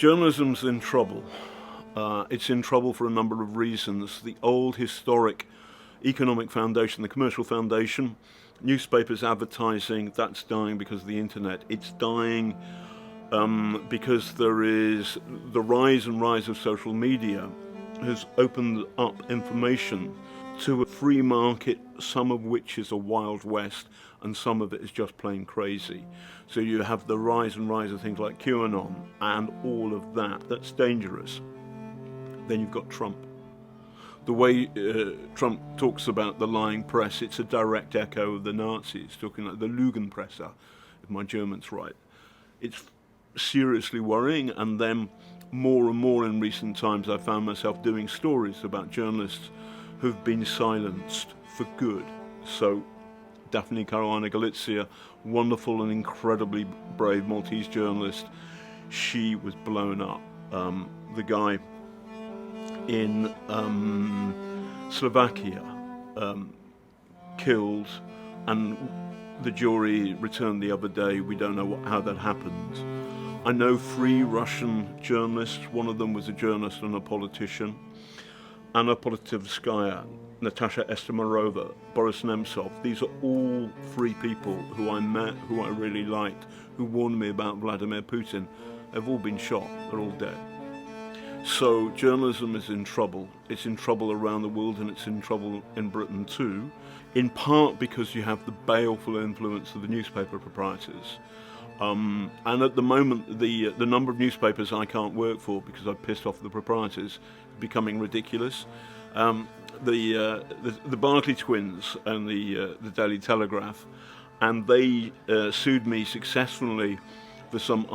Journalism's in trouble. It's in trouble for a number of reasons. The old historic economic foundation, the commercial foundation, newspapers, advertising, that's dying because of the internet. It's dying because there is the rise of social media has opened up information to a free market, some of which is a wild west and some of it is just plain crazy. So you have the rise of things like QAnon and all of that. That's dangerous. Then you've got Trump. The way Trump talks about the lying press, it's a direct echo of the Nazis, talking like the Lügenpresse, if my German's right. It's seriously worrying, and then more and more in recent times I found myself doing stories about journalists who've been silenced for good. So Daphne Caruana Galizia, wonderful and incredibly brave Maltese journalist, she was blown up. The guy in Slovakia killed, and the jury returned the other day. We don't know how that happened. I know 3 Russian journalists. One of them was a journalist and a politician. Anna Politkovskaya, Natasha Estemirova, Boris Nemtsov. These are all 3 people who I met, who I really liked, who warned me about Vladimir Putin. They've all been shot. They're all dead. So journalism is in trouble. It's in trouble around the world, and it's in trouble in Britain too, in part because you have the baleful influence of the newspaper proprietors. And at the moment, the number of newspapers I can't work for because I've pissed off the proprietors is becoming ridiculous. The Barclay twins and the Daily Telegraph, and they sued me successfully for some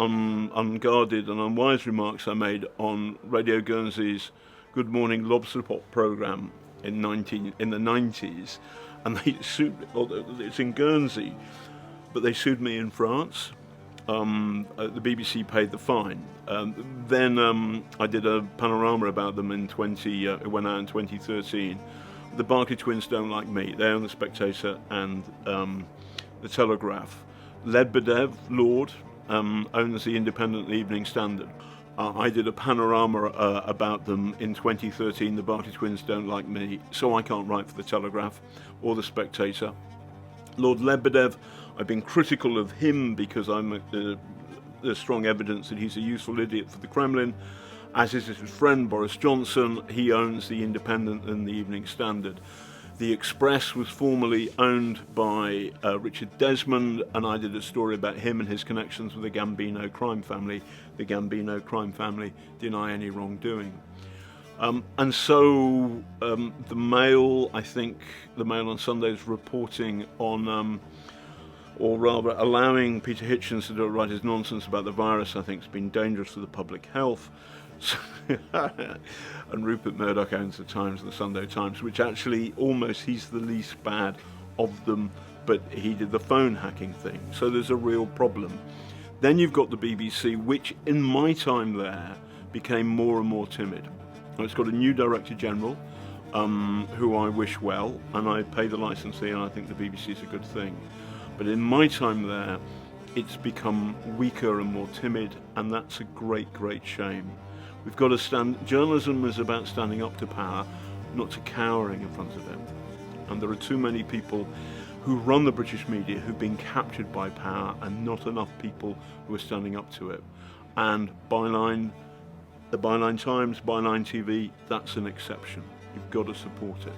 unguarded and unwise remarks I made on Radio Guernsey's Good Morning Lobster Pot programme in the 90s, and they sued me. It's in Guernsey, but they sued me in France. The BBC paid the fine. Then I did a panorama about them it went out in 2013. The Barclay twins don't like me. They own the Spectator and the Telegraph. Lebedev, Lord, owns the Independent Evening Standard. I did a panorama about them in 2013. The Barclay twins don't like me, so I can't write for the Telegraph or the Spectator. Lord Lebedev, I've been critical of him because there's strong evidence that he's a useful idiot for the Kremlin, as is his friend Boris Johnson. He owns the Independent and the Evening Standard. The Express was formerly owned by Richard Desmond, and I did a story about him and his connections with the Gambino crime family. The Gambino crime family deny any wrongdoing. And so the Mail, I think the Mail on Sunday is reporting on, or rather allowing Peter Hitchens to write his nonsense about the virus. I think it's been dangerous for the public health. And Rupert Murdoch owns the Times and the Sunday Times, which actually almost he's the least bad of them, but he did the phone hacking thing. So there's a real problem. Then you've got the BBC, which in my time there became more and more timid. It's got a new Director General, who I wish well, and I pay the licence fee, and I think the BBC is a good thing. But in my time there, it's become weaker and more timid, and that's a great, great shame. We've got to stand. Journalism is about standing up to power, not to cowering in front of them. And there are too many people who run the British media who've been captured by power, and not enough people who are standing up to it. And Byline, the Byline Times, Byline TV, that's an exception. You've got to support it.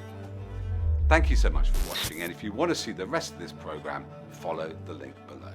Thank you so much for watching, and if you want to see the rest of this programme, follow the link below.